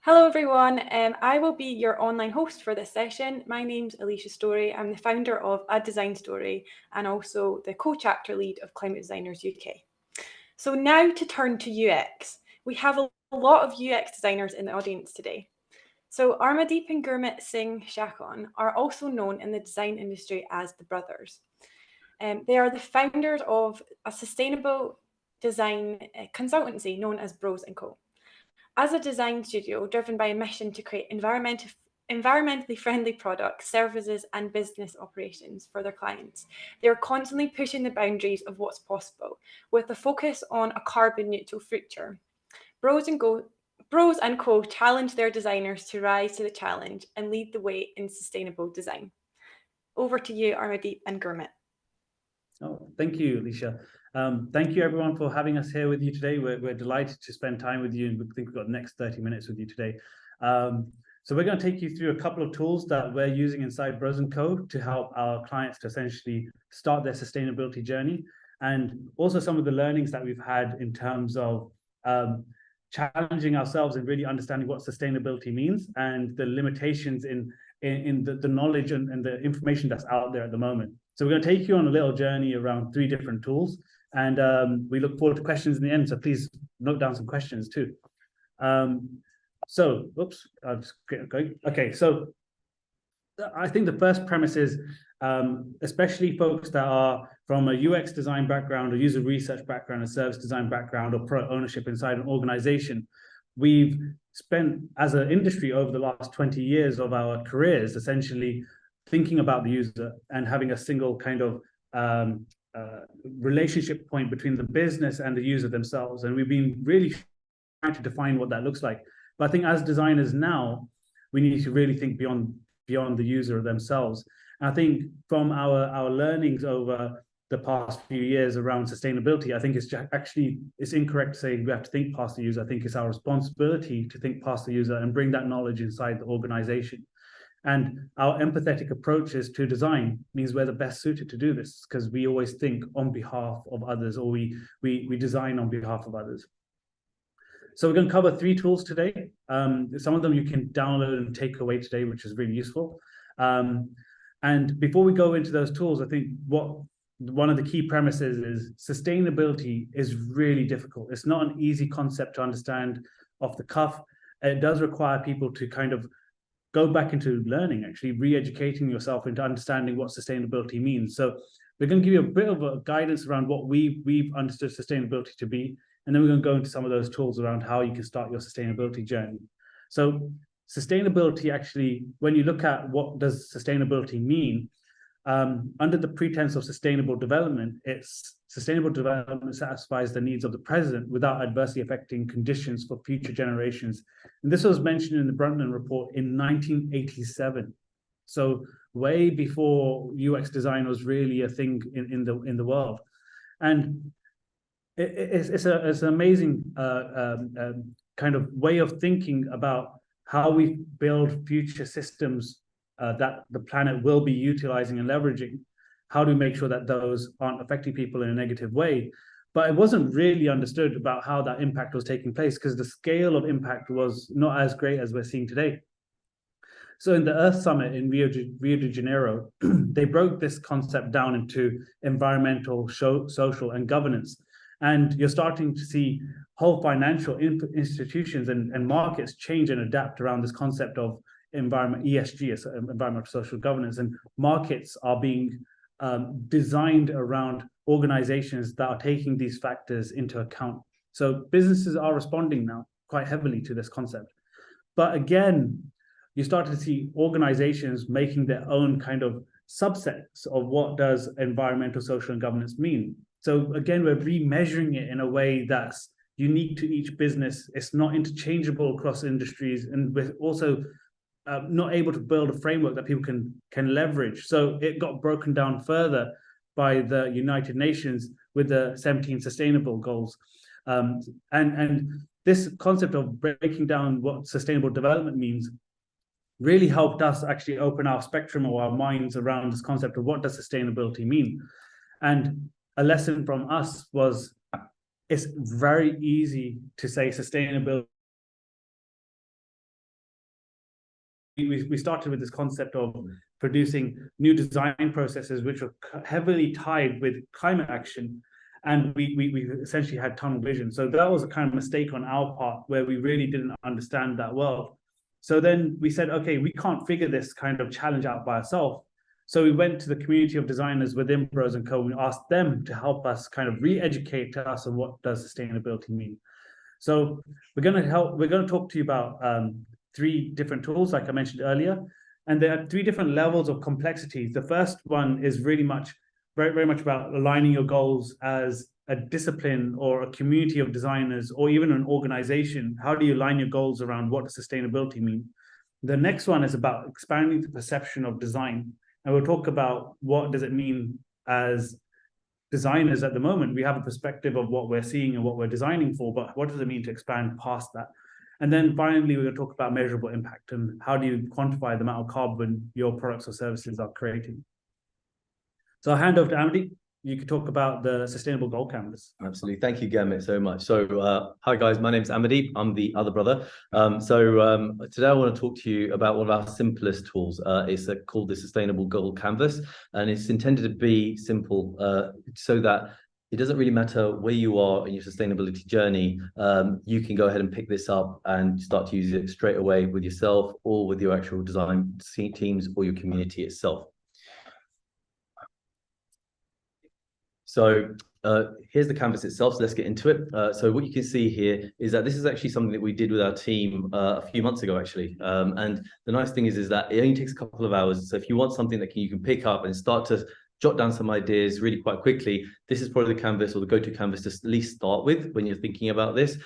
Hello everyone, I will be your online host for this session. My name's Alicia Story. I'm the founder of A Design Story and also the co-chapter lead of Climate Designers UK. So now to turn to UX. We have a lot of UX designers in the audience today. So Amardeep and Gurmit, Singh, Shakhon are also known in the design industry as the brothers. They are the founders of a sustainable design consultancy known as Bros & Co. As a design studio driven by a mission to create environmentally friendly products, services, and business operations for their clients, they are constantly pushing the boundaries of what's possible, with a focus on a carbon neutral future. Bros and Co challenge their designers to rise to the challenge and lead the way in sustainable design. Over to you, Amardeep and Gurmit. Oh, thank you, Alicia. Thank you, everyone, for having us here with you today. We're delighted to spend time with you, and we think we've got the next 30 minutes with you today. So we're going to take you through a couple of tools that we're using inside Bros & Co to help our clients to essentially start their sustainability journey, and also some of the learnings that we've had in terms of challenging ourselves and really understanding what sustainability means and the limitations in the knowledge and the information that's out there at the moment. So we're going to take you on a little journey around 3 different tools, and we look forward to questions in the end. So please note down some questions too. Oops, I'll just get going. Okay, so I think the first premise is, especially folks that are from a UX design background, or user research background, a service design background, or product ownership inside an organization, we've spent as an industry over the last 20 years of our careers essentially thinking about the user and having a single kind of relationship point between the business and the user themselves. And we've been really trying to define what that looks like. But I think as designers now, we need to really think beyond the user themselves. And I think from our learnings over the past few years around sustainability, I think it's incorrect to say we have to think past the user. I think it's our responsibility to think past the user and bring that knowledge inside the organization. And our empathetic approaches to design means we're the best suited to do this, because we always think on behalf of others, or we design on behalf of others. So we're going to cover 3 tools today. Some of them you can download and take away today, which is really useful. And before we go into those tools, I think one of the key premises is sustainability is really difficult. It's not an easy concept to understand off the cuff. It does require people to kind of go back into learning, actually re-educating yourself into understanding what sustainability means. So we're going to give you a bit of a guidance around what we've understood sustainability to be, and then we're going to go into some of those tools around how you can start your sustainability journey. So sustainability, actually, when you look at what does sustainability mean, under the pretense of sustainable development, it's sustainable development satisfies the needs of the present without adversely affecting conditions for future generations. And this was mentioned in the Brundtland Report in 1987. So way before UX design was really a thing in the world. And it's an amazing kind of way of thinking about how we build future systems that the planet will be utilizing and leveraging. How do we make sure that those aren't affecting people in a negative way? But it wasn't really understood about how that impact was taking place, because the scale of impact was not as great as we're seeing today. So in the Earth Summit in Rio de Janeiro, they broke this concept down into environmental, social, and governance. And you're starting to see whole financial institutions and markets change and adapt around this concept of environment, ESG, environmental social governance, and markets are being designed around organizations that are taking these factors into account. So businesses are responding now quite heavily to this concept. But again, you start to see organizations making their own kind of subsets of what does environmental, social, and governance mean. So again, we're remeasuring it in a way that's unique to each business. It's not interchangeable across industries, and we're also not able to build a framework that people can leverage. So it got broken down further by the United Nations with the 17 sustainable goals. And this concept of breaking down what sustainable development means really helped us actually open our spectrum or our minds around this concept of what does sustainability mean. And a lesson from us was it's very easy to say sustainability we started with this concept of producing new design processes which were heavily tied with climate action, and we essentially had tunnel vision. So that was a kind of mistake on our part where we really didn't understand that well. So then we said, okay, we can't figure this kind of challenge out by ourselves. So we went to the community of designers within Bros & Co. and asked them to help us kind of re-educate us on what does sustainability mean. So we're going to talk to you about 3 different tools, like I mentioned earlier. And there are 3 different levels of complexity. The first one is really very much about aligning your goals as a discipline or a community of designers, or even an organization. How do you align your goals around what does sustainability mean? The next one is about expanding the perception of design. And we'll talk about what does it mean as designers at the moment. We have a perspective of what we're seeing and what we're designing for, but what does it mean to expand past that? And then finally, we're going to talk about measurable impact and how do you quantify the amount of carbon your products or services are creating. So I'll hand over to Amardeep. You could talk about the Sustainable Goal Canvas. Absolutely. Thank you, Gurmit, so much. So hi, guys. My name's Amardeep. I'm the other brother. Today I want to talk to you about one of our simplest tools. It's called the Sustainable Goal Canvas, and it's intended to be simple so that it doesn't really matter where you are in your sustainability journey. You can go ahead and pick this up and start to use it straight away with yourself or with your actual design teams or your community itself. So here's the canvas itself, so let's get into it. So what you can see here is that this is actually something that we did with our team a few months ago, actually. And the nice thing is that it only takes a couple of hours. So if you want something that you can pick up and start to jot down some ideas really quite quickly, this is probably the canvas or the go-to canvas to at least start with when you're thinking about this.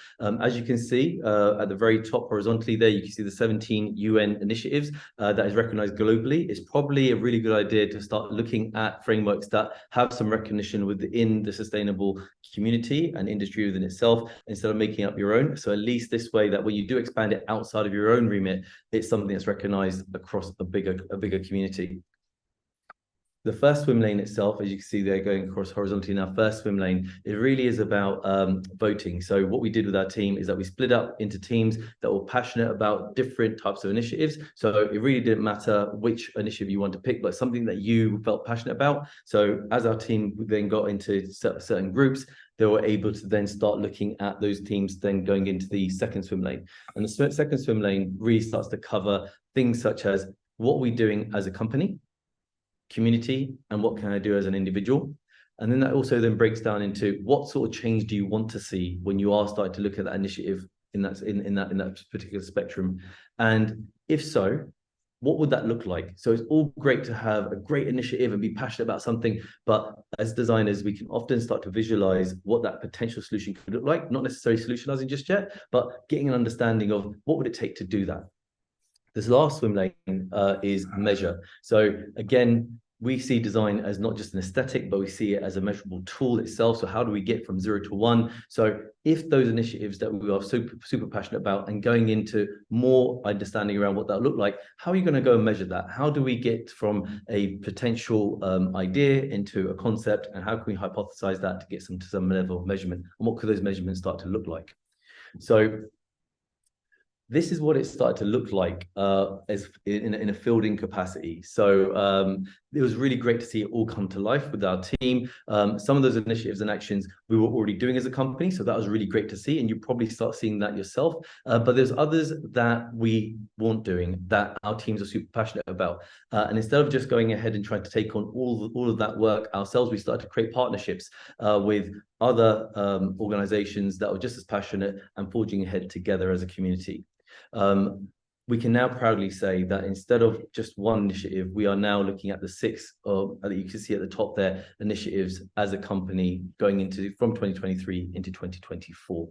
As you can see at the very top horizontally there, you can see the 17 UN initiatives that is recognized globally. It's probably a really good idea to start looking at frameworks that have some recognition within the sustainable community and industry within itself, instead of making up your own. So at least this way that when you do expand it outside of your own remit, it's something that's recognized across a bigger community. The first swim lane itself, as you can see there going across horizontally in our first swim lane, it really is about voting. So what we did with our team is that we split up into teams that were passionate about different types of initiatives. So it really didn't matter which initiative you want to pick, but something that you felt passionate about. So as our team then got into certain groups, they were able to then start looking at those teams then going into the second swim lane. And the second swim lane really starts to cover things such as what we're doing as a company, community, and what can I do as an individual. And then that also then breaks down into what sort of change do you want to see when you are starting to look at that initiative in that particular spectrum, and if so, what would that look like? So it's all great to have a great initiative and be passionate about something, but as designers, we can often start to visualize what that potential solution could look like, not necessarily solutionizing just yet, but getting an understanding of what would it take to do that. This last swim lane is measure. So again, we see design as not just an aesthetic, but we see it as a measurable tool itself. So how do we get from 0 to 1? So if those initiatives that we are super passionate about and going into more understanding around what that look like, how are you going to go and measure that? How do we get from a potential idea into a concept, and how can we hypothesize that to get to some level of measurement? And what could those measurements start to look like? So this is what it started to look like as in a fielding capacity. So it was really great to see it all come to life with our team. Some of those initiatives and actions we were already doing as a company, so that was really great to see, and you probably start seeing that yourself. But there's others that we weren't doing that our teams are super passionate about. And instead of just going ahead and trying to take on all of that work ourselves, we started to create partnerships with other organizations that were just as passionate and forging ahead together as a community. We can now proudly say that instead of just one initiative, we are now looking at the 6 that you can see at the top there, initiatives as a company going from 2023 into 2024.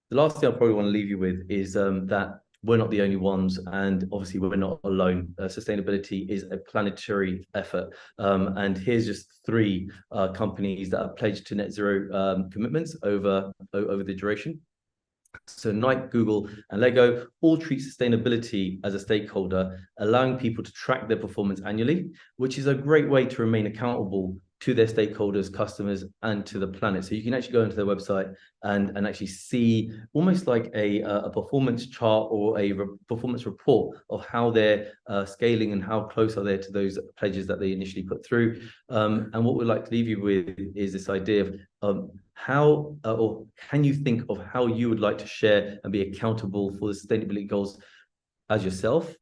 The last thing I probably want to leave you with is that we're not the only ones, and obviously we're not alone. Sustainability is a planetary effort, and here's just 3 companies that have pledged to net zero commitments over the duration. So Nike, Google, and Lego all treat sustainability as a stakeholder, allowing people to track their performance annually, which is a great way to remain accountable to their stakeholders, customers, and to the planet. So you can actually go into their website and actually see almost like a performance chart or a performance report of how they're scaling and how close are they to those pledges that they initially put through. And what we'd like to leave you with is this idea of how or can you think of how you would like to share and be accountable for the sustainability goals as yourself,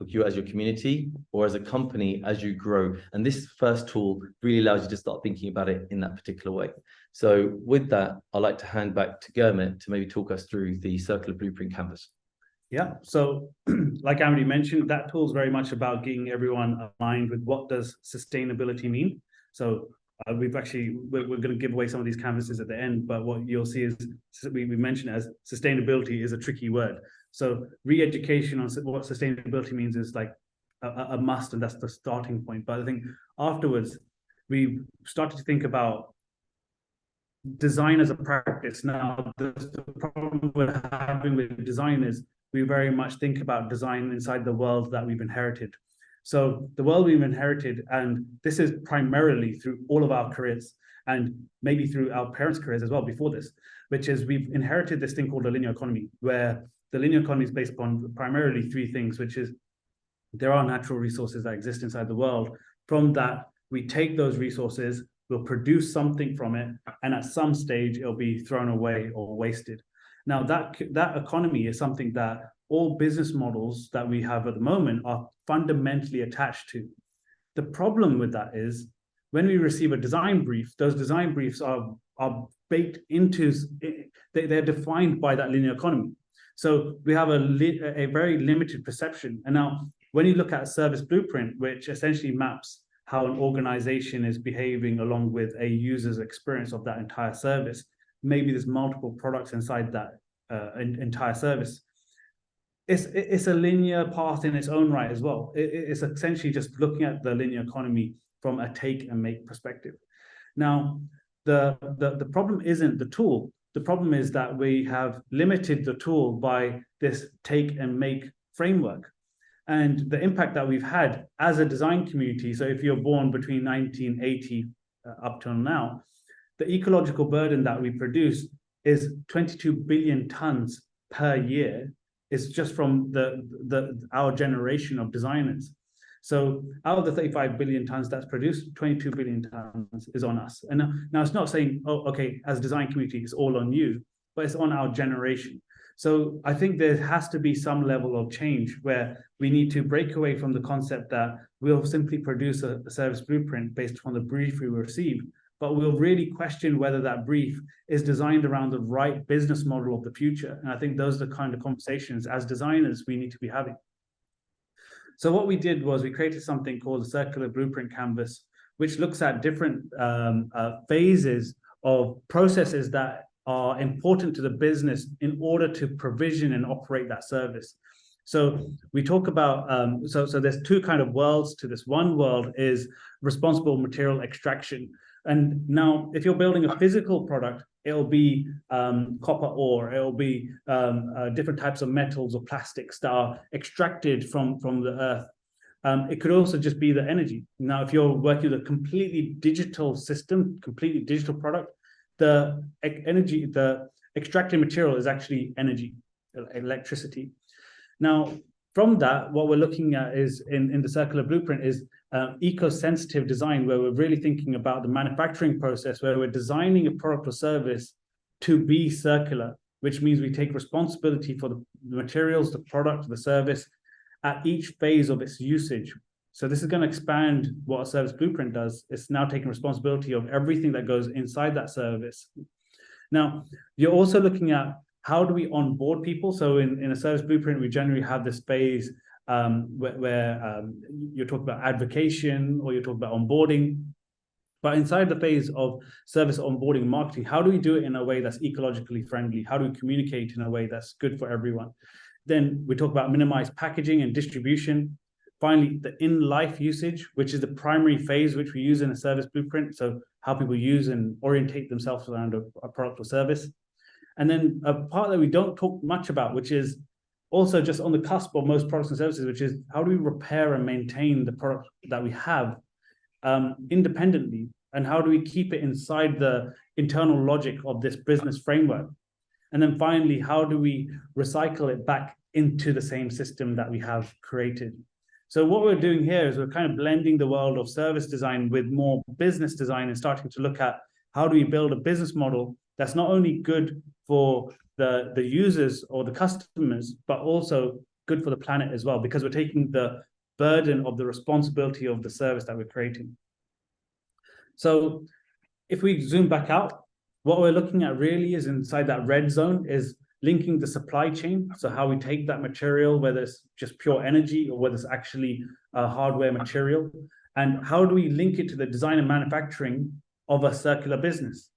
you as your community, or as a company as you grow. And this first tool really allows you to start thinking about it in that particular way. So with that, I'd like to hand back to Gurmit to maybe talk us through the Circular Blueprint Canvas. Yeah, so like Amardeep mentioned, that tool is very much about getting everyone aligned with what does sustainability mean. So we're going to give away some of these canvases at the end, but what you'll see is we mentioned as sustainability is a tricky word. So re-education on what sustainability means is like a must, and that's the starting point. But I think afterwards, we started to think about design as a practice. Now, the problem we're having with design is we very much think about design inside the world that we've inherited. So the world we've inherited, and this is primarily through all of our careers, and maybe through our parents' careers as well before this, which is we've inherited this thing called the linear economy, where the linear economy is based upon primarily three things, which is there are natural resources that exist inside the world. From that, we take those resources, we'll produce something from it, and at some stage, it'll be thrown away or wasted. Now, that economy is something that all business models that we have at the moment are fundamentally attached to. The problem with that is when we receive a design brief, those design briefs are baked into, they're defined by that linear economy. So we have a very limited perception. And now when you look at a service blueprint, which essentially maps how an organization is behaving along with a user's experience of that entire service, maybe there's multiple products inside that entire service. It's a linear path in its own right as well. It's essentially just looking at the linear economy from a take and make perspective. Now, the problem isn't the tool. The problem is that we have limited the tool by this take and make framework. And the impact that we've had as a design community, so if you're born between 1980 up till now, the ecological burden that we produce is 22 billion tons per year. It's just from our generation of designers. So out of the 35 billion tons that's produced, 22 billion tons is on us. And now it's not saying, oh, okay, as a design community, it's all on you, but it's on our generation. So I think there has to be some level of change where we need to break away from the concept that we'll simply produce a service blueprint based on the brief we receive, but we'll really question whether that brief is designed around the right business model of the future. And I think those are the kind of conversations as designers we need to be having. So what we did was we created something called the Circular Blueprint Canvas, which looks at different phases of processes that are important to the business in order to provision and operate that service. So we talk about, so there's two kind of worlds to this. One world is responsible material extraction. And now if you're building a physical product, it'll be copper ore, it'll be different types of metals or plastics that are extracted from the earth. It could also just be the energy. Now, if you're working with a completely digital system, completely digital product, the energy, the extracted material is actually energy, electricity. Now, from that, what we're looking at is in the circular blueprint is eco-sensitive design, where we're really thinking about the manufacturing process, where we're designing a product or service to be circular, which means we take responsibility for the materials, the product, the service at each phase of its usage. So this is going to expand what a service blueprint does. It's now taking responsibility of everything that goes inside that service. Now, you're also looking at how do we onboard people? So in a service blueprint, we generally have this phase where you're talking about advocation or you're talking about onboarding. But inside the phase of service onboarding and marketing, how do we do it in a way that's ecologically friendly? How do we communicate in a way that's good for everyone? Then we talk about minimized packaging and distribution. Finally, the in-life usage, which is the primary phase which we use in a service blueprint. So how people use and orientate themselves around a product or service. And then a part that we don't talk much about, which is also just on the cusp of most products and services, which is how do we repair and maintain the product that we have independently And how do we keep it inside the internal logic of this business framework? And then finally, how do we recycle it back into the same system that we have created? So what we're doing here is we're kind of blending the world of service design with more business design and starting to look at how do we build a business model that's not only good for the users or the customers, but also good for the planet as well, because we're taking the burden of the responsibility of the service that we're creating. So if we zoom back out, what we're looking at really is inside that red zone is linking the supply chain. So how we take that material, whether it's just pure energy or whether it's actually a hardware material, and how do we link it to the design and manufacturing of a circular business?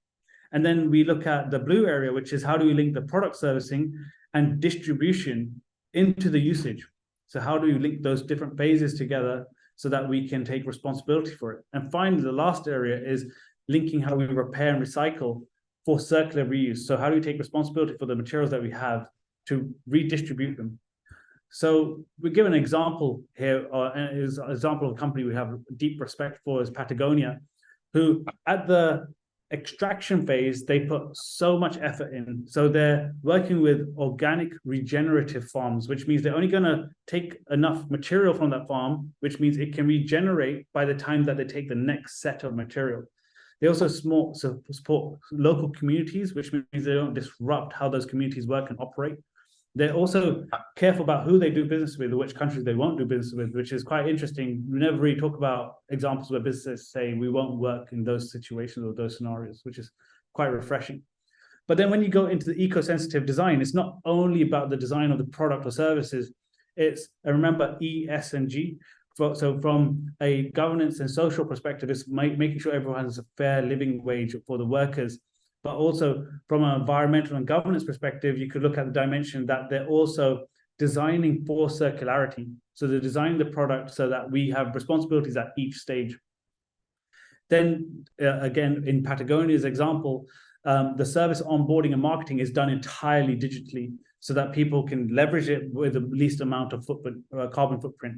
And then we look at the blue area, which is how do we link the product servicing and distribution into the usage? So how do we link those different phases together so that we can take responsibility for it? And finally, the last area is linking how we repair and recycle for circular reuse. So how do we take responsibility for the materials that we have to redistribute them? So we give an example here, is an example of a company we have deep respect for is Patagonia, who at the extraction phase, they put so much effort in. So they're working with organic regenerative farms, which means they're only going to take enough material from that farm, which means it can regenerate by the time that they take the next set of material. They also support local communities, which means they don't disrupt how those communities work and operate. They're also careful about who they do business with or which countries they won't do business with, which is quite interesting. We never really talk about examples where businesses say we won't work in those situations or those scenarios, which is quite refreshing. But then when you go into the eco-sensitive design, it's not only about the design of the product or services, it's, and remember, E, S, and G. So from a governance and social perspective, it's making sure everyone has a fair living wage for the workers. But also from an environmental and governance perspective, you could look at the dimension that they're also designing for circularity. So they're designing the product so that we have responsibilities at each stage. Then again, in Patagonia's example, the service onboarding and marketing is done entirely digitally so that people can leverage it with the least amount of carbon footprint.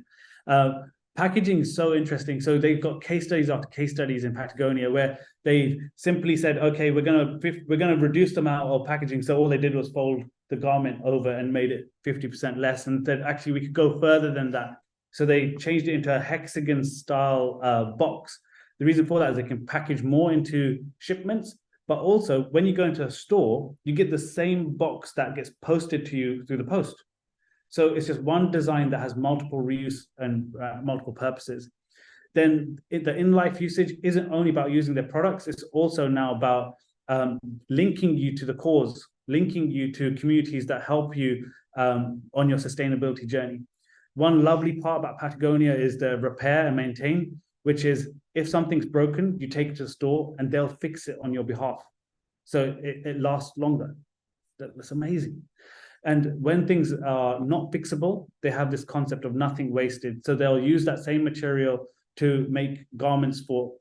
Packaging is so interesting. So they've got case studies after case studies in Patagonia where they simply said, okay, we're gonna reduce the amount of packaging. So all they did was fold the garment over and made it 50% less, and said actually we could go further than that. So they changed it into a hexagon style box. The reason for that is they can package more into shipments, but also when you go into a store, you get the same box that gets posted to you through the post. So it's just one design that has multiple reuse and multiple purposes. Then the in-life usage isn't only about using their products, it's also now about linking you to the cause, linking you to communities that help you on your sustainability journey. One lovely part about Patagonia is the repair and maintain, which is if something's broken, you take it to the store and they'll fix it on your behalf. So it lasts longer. That's amazing. And when things are not fixable, they have this concept of nothing wasted. So they'll use that same material to make garments for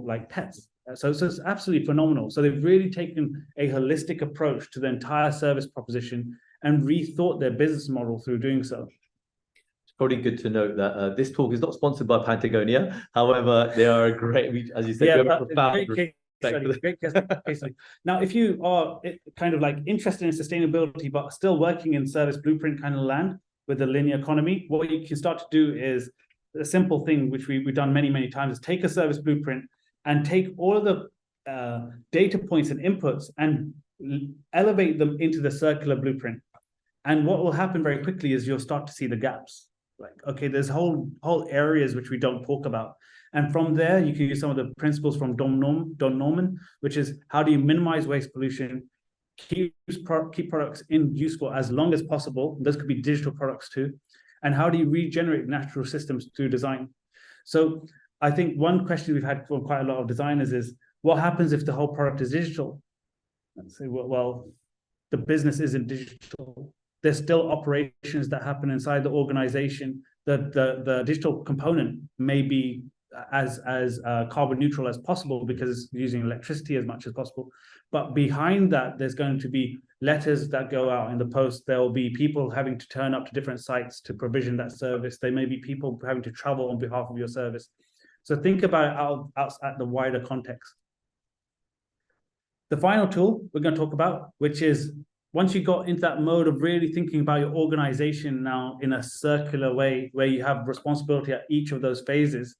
like pets. So it's absolutely phenomenal. So they've really taken a holistic approach to the entire service proposition and rethought their business model through doing so. It's probably good to note that this talk is not sponsored by Patagonia. However, they are a great, as you said, yeah, we have a profound great case study. Now, if you are kind of like interested in sustainability, but still working in service blueprint kind of land with the linear economy, what you can start to do is a simple thing, which we've done many, many times, is take a service blueprint and take all of the data points and inputs and elevate them into the circular blueprint. And what will happen very quickly is you'll start to see the gaps. Like, okay, there's whole areas which we don't talk about. And from there, you can use some of the principles from Don Norman, which is how do you minimize waste pollution, keep products in useful as long as possible. Those could be digital products too. And how do you regenerate natural systems through design? So I think one question we've had from quite a lot of designers is, what happens if the whole product is digital? And say, well, the business isn't digital. There's still operations that happen inside the organization. The digital component may be as carbon neutral as possible because it's using electricity as much as possible. But behind that, there's going to be letters that go out in the post. There will be people having to turn up to different sites to provision that service. There may be people having to travel on behalf of your service. So think about it out at the wider context. The final tool we're going to talk about, which is once you got into that mode of really thinking about your organization now in a circular way, where you have responsibility at each of those phases,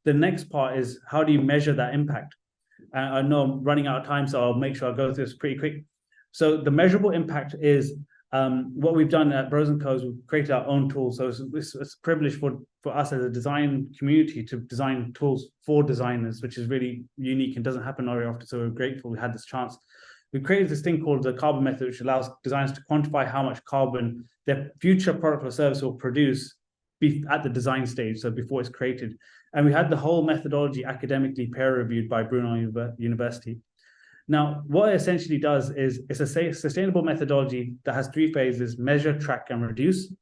the next part is how do you measure that impact? I know I'm running out of time, so I'll make sure I go through this pretty quick. So the measurable impact is what we've done at Bros & Co is we've created our own tool. So it's a privilege for us as a design community to design tools for designers, which is really unique and doesn't happen very often. So we're grateful we had this chance. We created this thing called the carbon method, which allows designers to quantify how much carbon their future product or service will produce at the design stage, so before it's created. And we had the whole methodology academically peer-reviewed by Brunel University. Now, what it essentially does is it's a sustainable methodology that has 3 phases: measure, track, and reduce.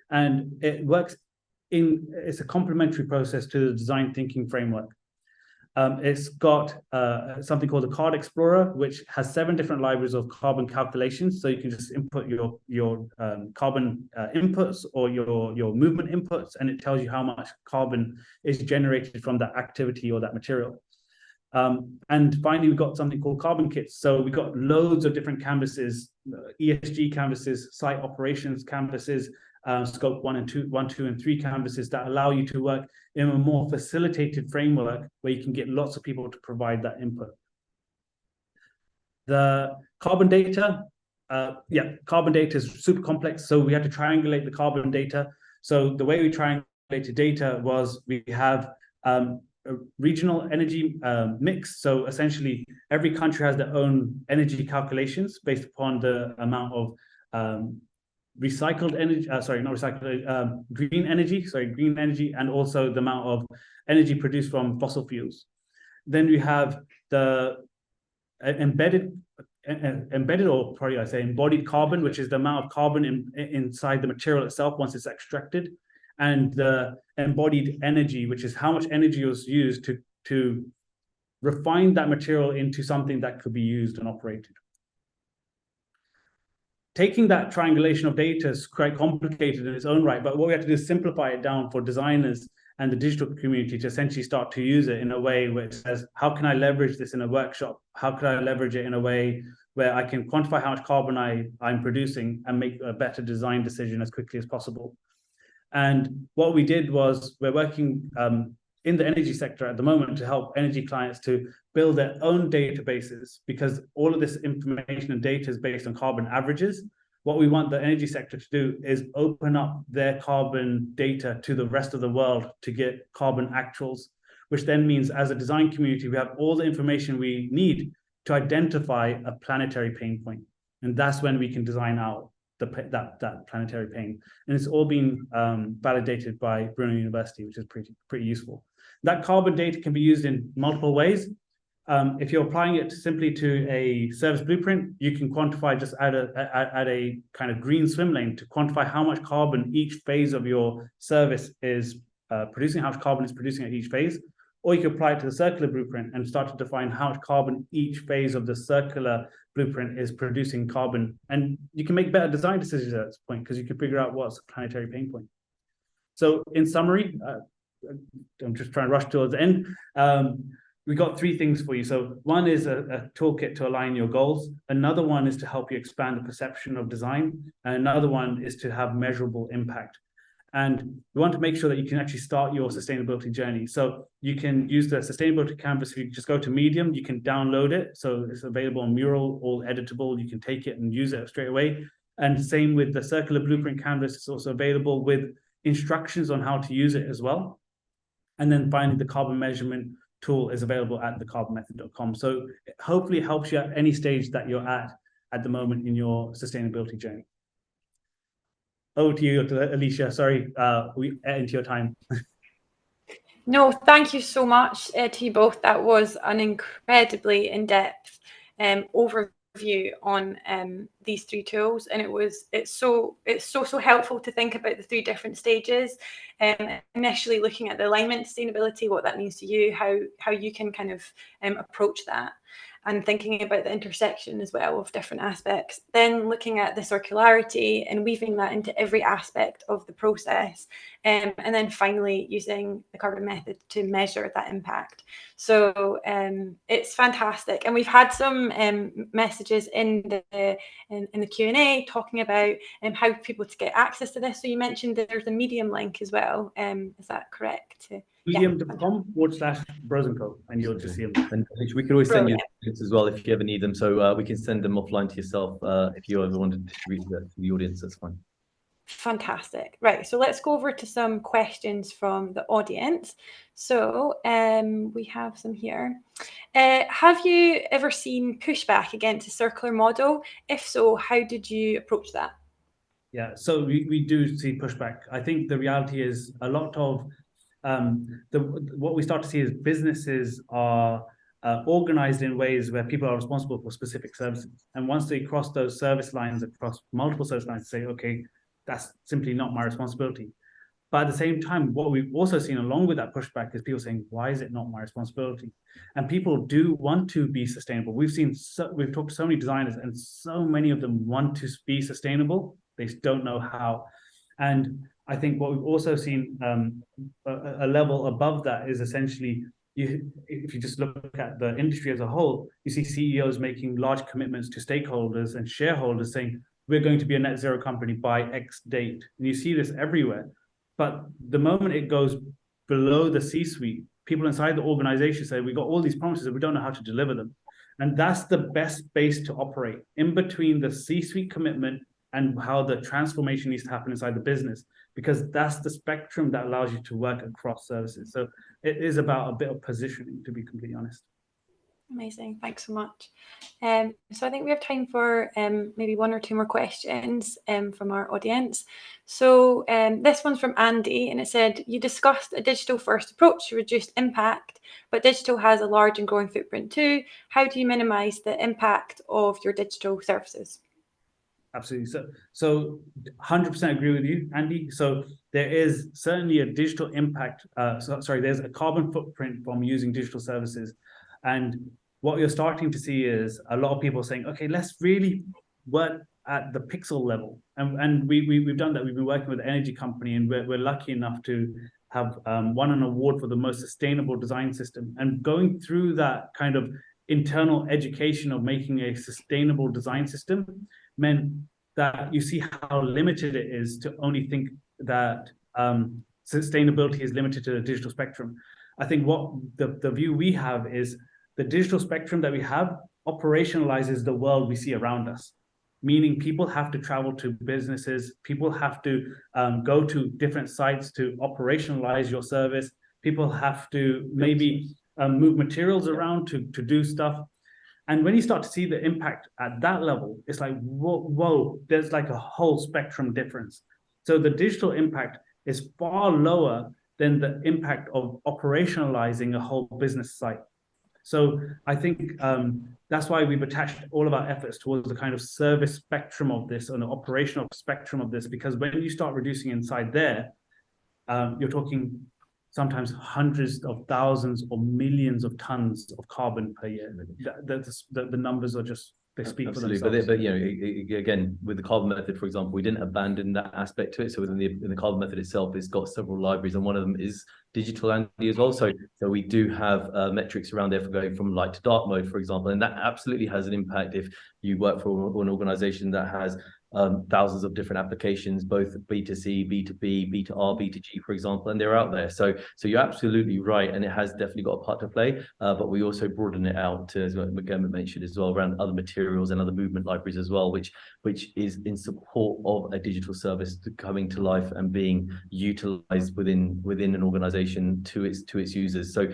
And it works it's a complementary process to the design thinking framework. It's got something called the Card Explorer, which has 7 different libraries of carbon calculations. So you can just input your carbon inputs or your movement inputs, and it tells you how much carbon is generated from that activity or that material. And finally, we've got something called carbon kits. So we've got loads of different canvases, ESG canvases, site operations canvases, scope 1, 2, and 3 canvases that allow you to work in a more facilitated framework where you can get lots of people to provide that input. The carbon data, carbon data is super complex. So we had to triangulate the carbon data. So the way we triangulated data was we have a regional energy mix. So essentially, every country has their own energy calculations based upon the amount of recycled energy, green energy, and also the amount of energy produced from fossil fuels. Then we have the embodied carbon, which is the amount of carbon inside the material itself once it's extracted, and the embodied energy, which is how much energy was used to refine that material into something that could be used and operated. Taking that triangulation of data is quite complicated in its own right, but what we have to do is simplify it down for designers and the digital community to essentially start to use it in a way where it says, how can I leverage this in a workshop? How can I leverage it in a way where I can quantify how much carbon I'm producing and make a better design decision as quickly as possible? And what we did was we're working in the energy sector at the moment to help energy clients to build their own databases, because all of this information and data is based on carbon averages. What we want the energy sector to do is open up their carbon data to the rest of the world to get carbon actuals, which then means as a design community, we have all the information we need to identify a planetary pain point. And that's when we can design out that planetary pain. And it's all been validated by Brunel University, which is pretty useful. That carbon data can be used in multiple ways. If you're applying it simply to a service blueprint, you can quantify just add a kind of green swim lane to quantify how much carbon each phase of your service is producing, how much carbon is producing at each phase. Or you can apply it to the circular blueprint and start to define how much carbon each phase of the circular blueprint is producing carbon. And you can make better design decisions at this point because you can figure out what's a planetary pain point. So in summary, I'm just trying to rush towards the end. We got 3 things for you. So one is a toolkit to align your goals. Another one is to help you expand the perception of design. And another one is to have measurable impact. And we want to make sure that you can actually start your sustainability journey. So you can use the sustainability canvas. If you just go to Medium, you can download it. So it's available on Mural, all editable. You can take it and use it straight away. And same with the circular blueprint canvas. It's also available with instructions on how to use it as well. And then finally, the carbon measurement tool is available at thecarbonmethod.com. So hopefully it helps you at any stage that you're at the moment in your sustainability journey. Over to you, Alicia. Sorry, we ate into your time. No, thank you so much to you both. That was an incredibly in-depth overview on these 3 tools, and it's so helpful to think about the 3 different stages. Initially looking at the alignment sustainability, what that means to you, how you can kind of approach that. and thinking about the intersection as well of different aspects, then looking at the circularity and weaving that into every aspect of the process, and then finally using the carbon method to measure that impact. So it's fantastic, and we've had some messages in the Q&A talking about how people to get access to this. So you mentioned that there's a Medium link as well. Is that correct? Medium.com/Brosenco, and you'll just see them. And we could always send you Brilliant. links as well if you ever need them. So we can send them offline to yourself if you ever want to distribute that to the audience. That's fine. Fantastic. Right, so let's go over to some questions from the audience. So we have some here. Have you ever seen pushback against a circular model? If so, how did you approach that? Yeah, so we do see pushback. I think the reality is a lot of what we start to see is businesses are organized in ways where people are responsible for specific services. And once they cross those service lines across multiple service lines, say, okay, that's simply not my responsibility. But at the same time, what we've also seen along with that pushback is people saying, why is it not my responsibility? And people do want to be sustainable. We've talked to so many designers, and so many of them want to be sustainable. They don't know how. And I think what we've also seen a level above that is essentially, if you just look at the industry as a whole, you see CEOs making large commitments to stakeholders and shareholders saying, we're going to be a net zero company by X date. And you see this everywhere. But the moment it goes below the C-suite, people inside the organization say, we got all these promises and we don't know how to deliver them. And that's the best base to operate, in between the C-suite commitment and how the transformation needs to happen inside the business, because that's the spectrum that allows you to work across services. So it is about a bit of positioning, to be completely honest. Amazing, thanks so much. So I think we have time for maybe one or two more questions from our audience. So this one's from Andy, and it said, you discussed a digital first approach to reduce impact, but digital has a large and growing footprint too. How do you minimize the impact of your digital services? Absolutely. So 100% agree with you, Andy. So there is certainly a digital impact. There's a carbon footprint from using digital services. And what you're starting to see is a lot of people saying, okay, let's really work at the pixel level. And we've done that. We've been working with an energy company, and we're lucky enough to have won an award for the most sustainable design system. And going through that kind of internal education of making a sustainable design system meant that you see how limited it is to only think that sustainability is limited to the digital spectrum. I think what the view we have is the digital spectrum that we have operationalizes the world we see around us, meaning people have to travel to businesses, people have to go to different sites to operationalize your service, people have to maybe move materials around to do stuff. And when you start to see the impact at that level, it's like, whoa, there's like a whole spectrum difference. So the digital impact is far lower than the impact of operationalizing a whole business site. So I think that's why we've attached all of our efforts towards the kind of service spectrum of this and the operational spectrum of this, because when you start reducing inside there, you're talking sometimes hundreds of thousands or millions of tons of carbon per year. The numbers are just, they speak for themselves. But you know, again, with the carbon method, for example, we didn't abandon that aspect to it. So within the carbon method itself, it's got several libraries, and one of them is digital Andy as well. So we do have metrics around there for going from light to dark mode, for example, and that absolutely has an impact if you work for an organization that has thousands of different applications, both B2C, B2B, B2R, B2G, for example, and they're out there. So you're absolutely right, and it has definitely got a part to play. But we also broaden it out to, as Gurmit mentioned as well, around other materials and other movement libraries as well, which is in support of a digital service coming to life and being utilized within an organization to its users. So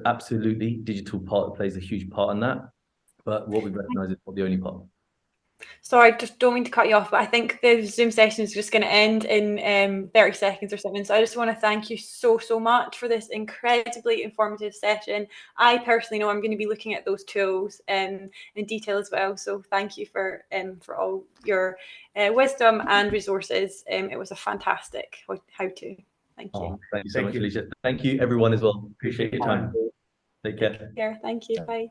absolutely, digital part plays a huge part in that. But what we recognize is not the only part. Sorry, just don't mean to cut you off, but I think the Zoom session is just going to end in 30 seconds or something. So I just want to thank you so much for this incredibly informative session. I personally know I'm going to be looking at those tools in detail as well. So thank you for all your wisdom and resources. It was a fantastic how-to. Thank you. Thank you so much, Alicia. Thank you, everyone, as well. Appreciate your time. Take care. Thank you. Bye.